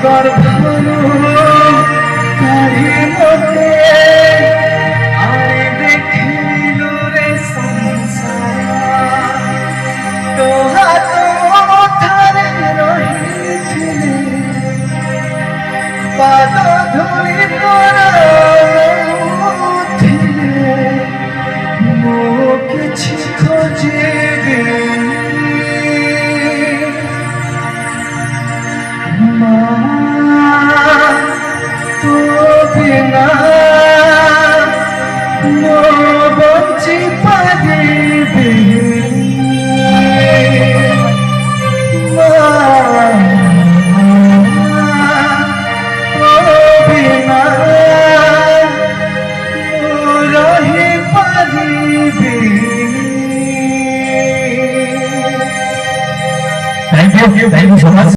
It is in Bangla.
গর্ভরু কাহিমতে আরে দেখিল রে সংসার তো হাত ঠারে রহিছিলে পাদ ধুলি পড়াউছিলে মো কিছু খোঁজিবি মা তো বিনা মো বঞ্চি পারিবি মা তো বিনা মো রহি পারিবি। Thank you so much.